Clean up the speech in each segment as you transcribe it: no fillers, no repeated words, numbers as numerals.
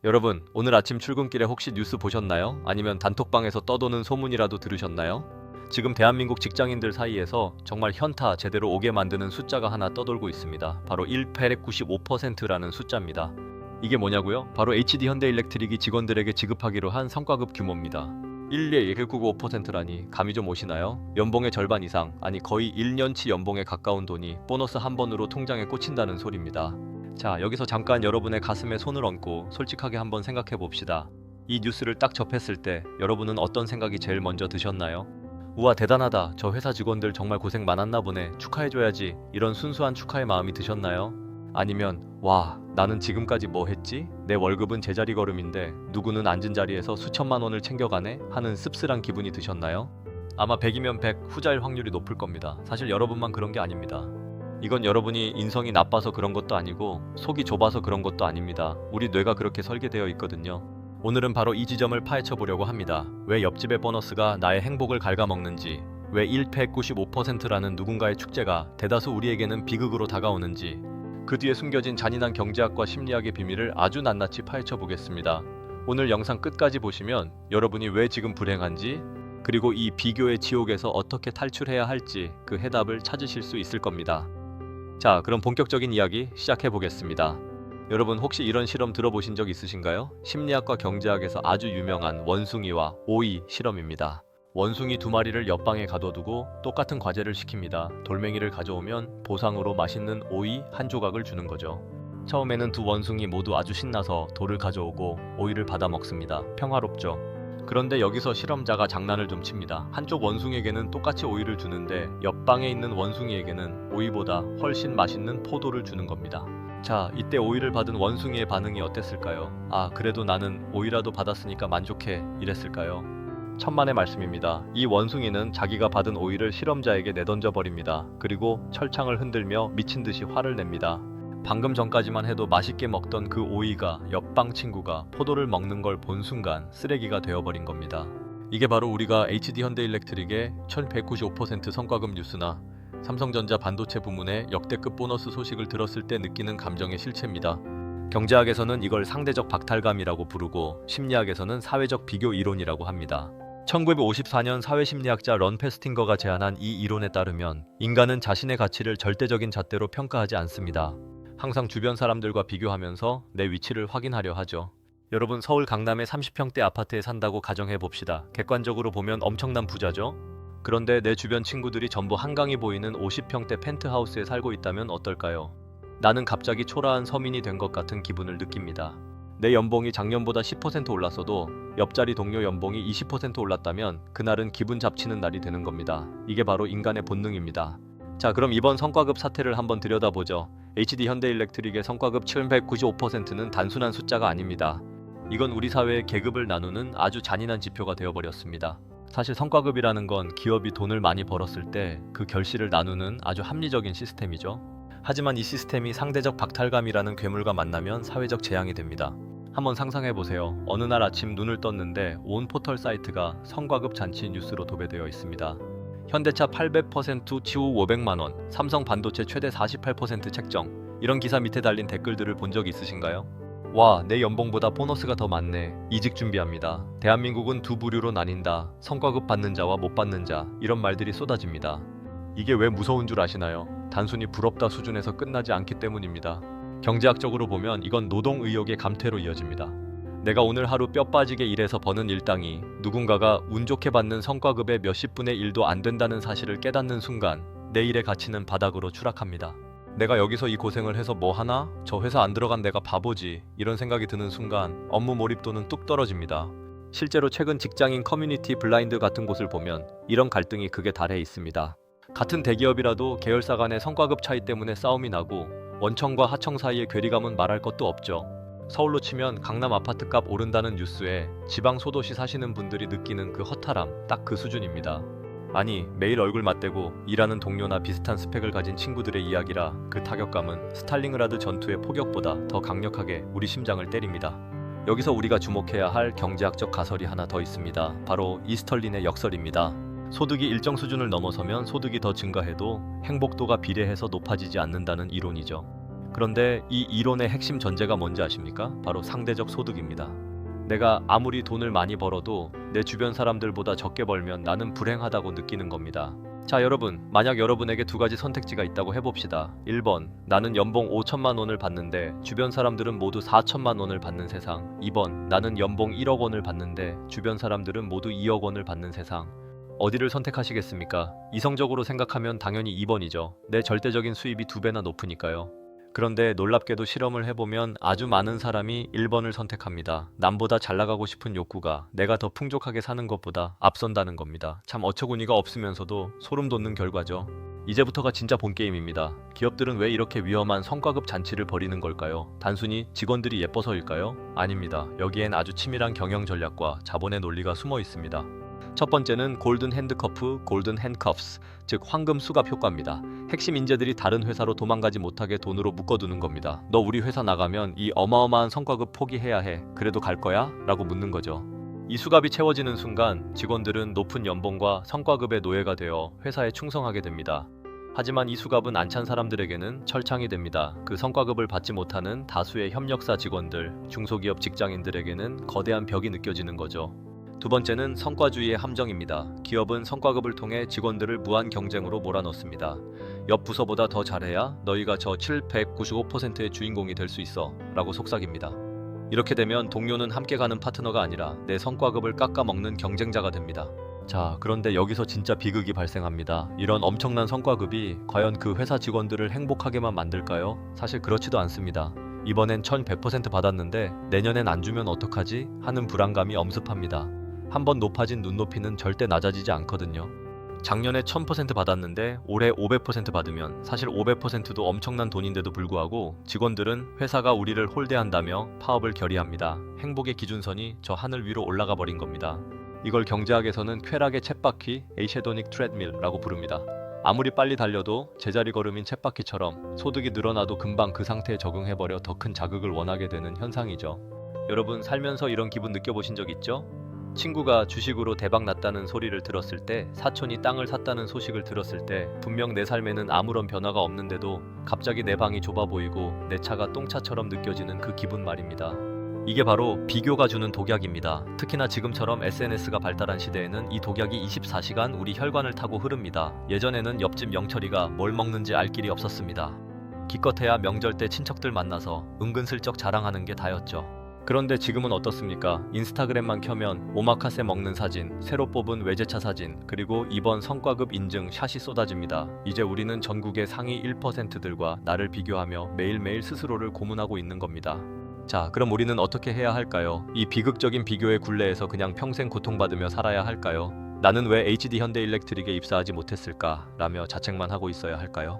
여러분, 오늘 아침 출근길에 혹시 뉴스 보셨나요? 아니면 단톡방에서 떠도는 소문이라도 들으셨나요? 지금 대한민국 직장인들 사이에서 정말 현타 제대로 오게 만드는 숫자가 하나 떠돌고 있습니다. 바로 1,895%라는 숫자입니다. 이게 뭐냐고요? 바로 HD 현대일렉트릭이 직원들에게 지급하기로 한 성과급 규모입니다. 1,195%라니 감이 좀 오시나요? 연봉의 절반 이상, 아니 거의 1년치 연봉에 가까운 돈이 보너스 한 번으로 통장에 꽂힌다는 소리입니다. 자, 여기서 잠깐 여러분의 가슴에 손을 얹고 솔직하게 한번 생각해 봅시다. 이 뉴스를 딱 접했을 때 여러분은 어떤 생각이 제일 먼저 드셨나요? 우와, 대단하다. 저 회사 직원들 정말 고생 많았나 보네. 축하해줘야지. 이런 순수한 축하의 마음이 드셨나요? 아니면 와, 나는 지금까지 뭐 했지? 내 월급은 제자리 걸음인데 누구는 앉은 자리에서 수천만 원을 챙겨가네? 하는 씁쓸한 기분이 드셨나요? 아마 100이면 100 후자일 확률이 높을 겁니다. 사실 여러분만 그런 게 아닙니다. 이건 여러분이 인성이 나빠서 그런 것도 아니고 속이 좁아서 그런 것도 아닙니다. 우리 뇌가 그렇게 설계되어 있거든요. 오늘은 바로 이 지점을 파헤쳐 보려고 합니다. 왜 옆집의 보너스가 나의 행복을 갉아먹는지, 왜 1,195%라는 누군가의 축제가 대다수 우리에게는 비극으로 다가오는지, 그 뒤에 숨겨진 잔인한 경제학과 심리학의 비밀을 아주 낱낱이 파헤쳐 보겠습니다. 오늘 영상 끝까지 보시면 여러분이 왜 지금 불행한지, 그리고 이 비교의 지옥에서 어떻게 탈출해야 할지 그 해답을 찾으실 수 있을 겁니다. 자, 그럼 본격적인 이야기 시작해 보겠습니다. 여러분, 혹시 이런 실험 들어보신 적 있으신가요? 심리학과 경제학에서 아주 유명한 원숭이와 오이 실험입니다. 원숭이 두 마리를 옆방에 가둬두고 똑같은 과제를 시킵니다. 돌멩이를 가져오면 보상으로 맛있는 오이 한 조각을 주는 거죠. 처음에는 두 원숭이 모두 아주 신나서 돌을 가져오고 오이를 받아 먹습니다. 평화롭죠. 그런데 여기서 실험자가 장난을 좀 칩니다. 한쪽 원숭이에게는 똑같이 오이를 주는데 옆방에 있는 원숭이에게는 오이보다 훨씬 맛있는 포도를 주는 겁니다. 자, 이때 오이를 받은 원숭이의 반응이 어땠을까요? 아, 그래도 나는 오이라도 받았으니까 만족해, 이랬을까요? 천만의 말씀입니다. 이 원숭이는 자기가 받은 오이를 실험자에게 내던져 버립니다. 그리고 철창을 흔들며 미친 듯이 화를 냅니다. 방금 전까지만 해도 맛있게 먹던 그 오이가 옆방 친구가 포도를 먹는 걸 본 순간 쓰레기가 되어버린 겁니다. 이게 바로 우리가 HD 현대일렉트릭의 1,195% 성과급 뉴스나 삼성전자 반도체 부문의 역대급 보너스 소식을 들었을 때 느끼는 감정의 실체입니다. 경제학에서는 이걸 상대적 박탈감이라고 부르고 심리학에서는 사회적 비교 이론이라고 합니다. 1954년 사회심리학자 런 페스팅거가 제안한 이 이론에 따르면 인간은 자신의 가치를 절대적인 잣대로 평가하지 않습니다. 항상 주변 사람들과 비교하면서 내 위치를 확인하려 하죠. 여러분, 서울 강남의 30평대 아파트에 산다고 가정해 봅시다. 객관적으로 보면 엄청난 부자죠? 그런데 내 주변 친구들이 전부 한강이 보이는 50평대 펜트하우스에 살고 있다면 어떨까요? 나는 갑자기 초라한 서민이 된 것 같은 기분을 느낍니다. 내 연봉이 작년보다 10% 올랐어도 옆자리 동료 연봉이 20% 올랐다면 그날은 기분 잡치는 날이 되는 겁니다. 이게 바로 인간의 본능입니다. 자, 그럼 이번 성과급 사태를 한번 들여다보죠. HD 현대일렉트릭의 성과급 1,195%는 단순한 숫자가 아닙니다. 이건 우리 사회의 계급을 나누는 아주 잔인한 지표가 되어버렸습니다. 사실 성과급이라는 건 기업이 돈을 많이 벌었을 때 그 결실을 나누는 아주 합리적인 시스템이죠. 하지만 이 시스템이 상대적 박탈감이라는 괴물과 만나면 사회적 재앙이 됩니다. 한번 상상해보세요. 어느 날 아침 눈을 떴는데 온 포털 사이트가 성과급 잔치 뉴스로 도배되어 있습니다. 현대차 800% 치후 500만원, 삼성 반도체 최대 48% 책정. 이런 기사 밑에 달린 댓글들을 본 적 있으신가요? 와, 내 연봉보다 보너스가 더 많네. 이직 준비합니다. 대한민국은 두 부류로 나뉜다. 성과급 받는 자와 못 받는 자. 이런 말들이 쏟아집니다. 이게 왜 무서운 줄 아시나요? 단순히 부럽다 수준에서 끝나지 않기 때문입니다. 경제학적으로 보면 이건 노동의욕의 감퇴로 이어집니다. 내가 오늘 하루 뼈 빠지게 일해서 버는 일당이 누군가가 운 좋게 받는 성과급의 몇십 분의 1도 안 된다는 사실을 깨닫는 순간 내 일의 가치는 바닥으로 추락합니다. 내가 여기서 이 고생을 해서 뭐 하나? 저 회사 안 들어간 내가 바보지. 이런 생각이 드는 순간 업무 몰입도는 뚝 떨어집니다. 실제로 최근 직장인 커뮤니티 블라인드 같은 곳을 보면 이런 갈등이 극에 달해 있습니다. 같은 대기업이라도 계열사 간의 성과급 차이 때문에 싸움이 나고 원청과 하청 사이의 괴리감은 말할 것도 없죠. 서울로 치면 강남 아파트값 오른다는 뉴스에 지방 소도시 사시는 분들이 느끼는 그 허탈함, 딱 그 수준입니다. 아니, 매일 얼굴 맞대고 일하는 동료나 비슷한 스펙을 가진 친구들의 이야기라 그 타격감은 스탈링그라드 전투의 포격보다 더 강력하게 우리 심장을 때립니다. 여기서 우리가 주목해야 할 경제학적 가설이 하나 더 있습니다. 바로 이스털린의 역설입니다. 소득이 일정 수준을 넘어서면 소득이 더 증가해도 행복도가 비례해서 높아지지 않는다는 이론이죠. 그런데 이 이론의 핵심 전제가 뭔지 아십니까? 바로 상대적 소득입니다. 내가 아무리 돈을 많이 벌어도 내 주변 사람들보다 적게 벌면 나는 불행하다고 느끼는 겁니다. 자, 여러분, 만약 여러분에게 두 가지 선택지가 있다고 해봅시다. 1번, 나는 연봉 5천만 원을 받는데 주변 사람들은 모두 4천만 원을 받는 세상. 2번, 나는 연봉 1억 원을 받는데 주변 사람들은 모두 2억 원을 받는 세상. 어디를 선택하시겠습니까? 이성적으로 생각하면 당연히 2번이죠. 내 절대적인 수입이 2배나 높으니까요. 그런데 놀랍게도 실험을 해보면 아주 많은 사람이 1번을 선택합니다. 남보다 잘 나가고 싶은 욕구가 내가 더 풍족하게 사는 것보다 앞선다는 겁니다. 참 어처구니가 없으면서도 소름 돋는 결과죠. 이제부터가 진짜 본 게임입니다. 기업들은 왜 이렇게 위험한 성과급 잔치를 벌이는 걸까요? 단순히 직원들이 예뻐서일까요? 아닙니다. 여기엔 아주 치밀한 경영 전략과 자본의 논리가 숨어 있습니다. 첫 번째는 골든 핸드커프, 골든 핸커프스, 즉 황금 수갑 효과입니다. 핵심 인재들이 다른 회사로 도망가지 못하게 돈으로 묶어두는 겁니다. 너 우리 회사 나가면 이 어마어마한 성과급 포기해야 해. 그래도 갈 거야? 라고 묻는 거죠. 이 수갑이 채워지는 순간 직원들은 높은 연봉과 성과급의 노예가 되어 회사에 충성하게 됩니다. 하지만 이 수갑은 안 찬 사람들에게는 철창이 됩니다. 그 성과급을 받지 못하는 다수의 협력사 직원들, 중소기업 직장인들에게는 거대한 벽이 느껴지는 거죠. 두 번째는 성과주의의 함정입니다. 기업은 성과급을 통해 직원들을 무한 경쟁으로 몰아넣습니다. 옆 부서보다 더 잘해야 너희가 저 795%의 주인공이 될 수 있어 라고 속삭입니다. 이렇게 되면 동료는 함께 가는 파트너가 아니라 내 성과급을 깎아먹는 경쟁자가 됩니다. 자, 그런데 여기서 진짜 비극이 발생합니다. 이런 엄청난 성과급이 과연 그 회사 직원들을 행복하게만 만들까요? 사실 그렇지도 않습니다. 이번엔 1100% 받았는데 내년엔 안 주면 어떡하지? 하는 불안감이 엄습합니다. 한번 높아진 눈높이는 절대 낮아지지 않거든요. 작년에 1000% 받았는데 올해 500% 받으면 사실 500%도 엄청난 돈인데도 불구하고 직원들은 회사가 우리를 홀대한다며 파업을 결의합니다. 행복의 기준선이 저 하늘 위로 올라가 버린 겁니다. 이걸 경제학에서는 쾌락의 쳇바퀴, 에이셰도닉 트레드밀라고 부릅니다. 아무리 빨리 달려도 제자리 걸음인 쳇바퀴처럼 소득이 늘어나도 금방 그 상태에 적응해버려 더 큰 자극을 원하게 되는 현상이죠. 여러분 살면서 이런 기분 느껴보신 적 있죠? 친구가 주식으로 대박 났다는 소리를 들었을 때, 사촌이 땅을 샀다는 소식을 들었을 때 분명 내 삶에는 아무런 변화가 없는데도 갑자기 내 방이 좁아 보이고 내 차가 똥차처럼 느껴지는 그 기분 말입니다. 이게 바로 비교가 주는 독약입니다. 특히나 지금처럼 SNS가 발달한 시대에는 이 독약이 24시간 우리 혈관을 타고 흐릅니다. 예전에는 옆집 영철이가 뭘 먹는지 알 길이 없었습니다. 기껏해야 명절 때 친척들 만나서 은근슬쩍 자랑하는 게 다였죠. 그런데 지금은 어떻습니까? 인스타그램만 켜면 오마카세 먹는 사진, 새로 뽑은 외제차 사진, 그리고 이번 성과급 인증 샷이 쏟아집니다. 이제 우리는 전국의 상위 1%들과 나를 비교하며 매일매일 스스로를 고문하고 있는 겁니다. 자, 그럼 우리는 어떻게 해야 할까요? 이 비극적인 비교의 굴레에서 그냥 평생 고통받으며 살아야 할까요? 나는 왜 HD 현대일렉트릭에 입사하지 못했을까? 라며 자책만 하고 있어야 할까요?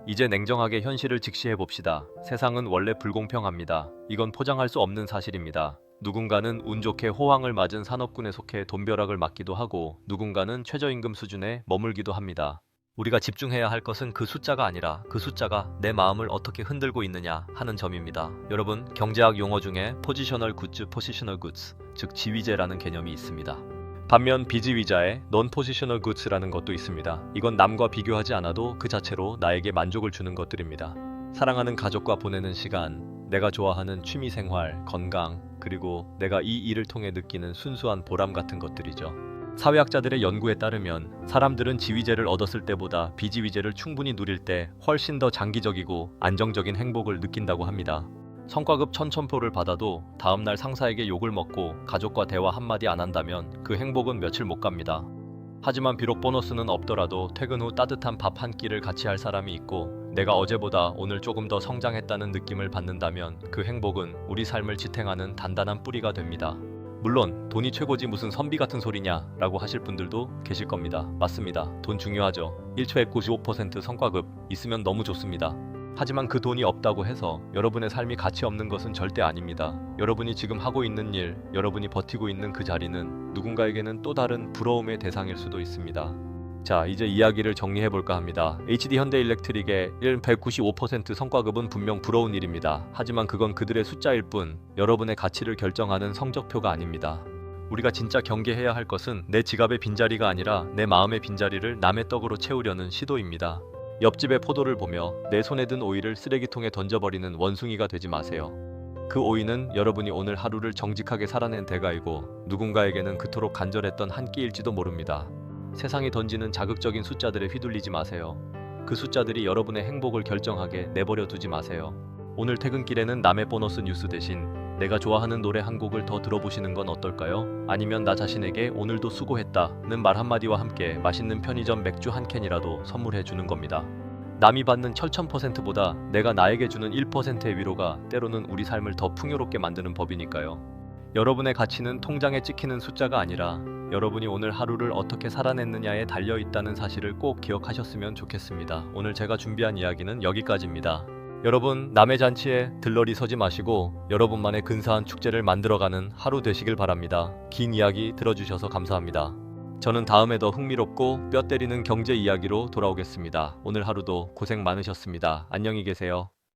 이제 냉정하게 현실을 직시해 봅시다. 세상은 원래 불공평합니다. 이건 포장할 수 없는 사실입니다. 누군가는 운 좋게 호황을 맞은 산업군에 속해 돈벼락을 맞기도 하고 누군가는 최저임금 수준에 머물기도 합니다. 우리가 집중해야 할 것은 그 숫자가 아니라 그 숫자가 내 마음을 어떻게 흔들고 있느냐 하는 점입니다. 여러분, 경제학 용어 중에 포지셔널 굿즈, 포지셔널 굿즈, 즉 지위제라는 개념이 있습니다. 반면 비지위자의 non-positional goods라는 것도 있습니다. 이건 남과 비교하지 않아도 그 자체로 나에게 만족을 주는 것들입니다. 사랑하는 가족과 보내는 시간, 내가 좋아하는 취미생활, 건강, 그리고 내가 이 일을 통해 느끼는 순수한 보람 같은 것들이죠. 사회학자들의 연구에 따르면 사람들은 지위제를 얻었을 때보다 비지위제를 충분히 누릴 때 훨씬 더 장기적이고 안정적인 행복을 느낀다고 합니다. 성과급 1000표를 받아도 다음날 상사에게 욕을 먹고 가족과 대화 한마디 안 한다면 그 행복은 며칠 못 갑니다. 하지만 비록 보너스는 없더라도 퇴근 후 따뜻한 밥 한 끼를 같이 할 사람이 있고 내가 어제보다 오늘 조금 더 성장했다는 느낌을 받는다면 그 행복은 우리 삶을 지탱하는 단단한 뿌리가 됩니다. 물론 돈이 최고지 무슨 선비 같은 소리냐 라고 하실 분들도 계실 겁니다. 맞습니다. 돈 중요하죠. 1초에 95% 성과급 있으면 너무 좋습니다. 하지만 그 돈이 없다고 해서 여러분의 삶이 가치 없는 것은 절대 아닙니다. 여러분이 지금 하고 있는 일, 여러분이 버티고 있는 그 자리는 누군가에게는 또 다른 부러움의 대상일 수도 있습니다. 자, 이제 이야기를 정리해볼까 합니다. HD 현대일렉트릭의 195% 성과급은 분명 부러운 일입니다. 하지만 그건 그들의 숫자일 뿐 여러분의 가치를 결정하는 성적표가 아닙니다. 우리가 진짜 경계해야 할 것은 내 지갑의 빈자리가 아니라 내 마음의 빈자리를 남의 떡으로 채우려는 시도입니다. 옆집의 포도를 보며 내 손에 든 오이를 쓰레기통에 던져버리는 원숭이가 되지 마세요. 그 오이는 여러분이 오늘 하루를 정직하게 살아낸 대가이고 누군가에게는 그토록 간절했던 한 끼일지도 모릅니다. 세상이 던지는 자극적인 숫자들에 휘둘리지 마세요. 그 숫자들이 여러분의 행복을 결정하게 내버려 두지 마세요. 오늘 퇴근길에는 남의 보너스 뉴스 대신 내가 좋아하는 노래 한 곡을 더 들어보시는 건 어떨까요? 아니면 나 자신에게 오늘도 수고했다는 말 한마디와 함께 맛있는 편의점 맥주 한 캔이라도 선물해 주는 겁니다. 남이 받는 철천퍼센트보다 내가 나에게 주는 1%의 위로가 때로는 우리 삶을 더 풍요롭게 만드는 법이니까요. 여러분의 가치는 통장에 찍히는 숫자가 아니라 여러분이 오늘 하루를 어떻게 살아냈느냐에 달려 있다는 사실을 꼭 기억하셨으면 좋겠습니다. 오늘 제가 준비한 이야기는 여기까지입니다. 여러분, 남의 잔치에 들러리 서지 마시고 여러분만의 근사한 축제를 만들어가는 하루 되시길 바랍니다. 긴 이야기 들어주셔서 감사합니다. 저는 다음에 더 흥미롭고 뼈 때리는 경제 이야기로 돌아오겠습니다. 오늘 하루도 고생 많으셨습니다. 안녕히 계세요.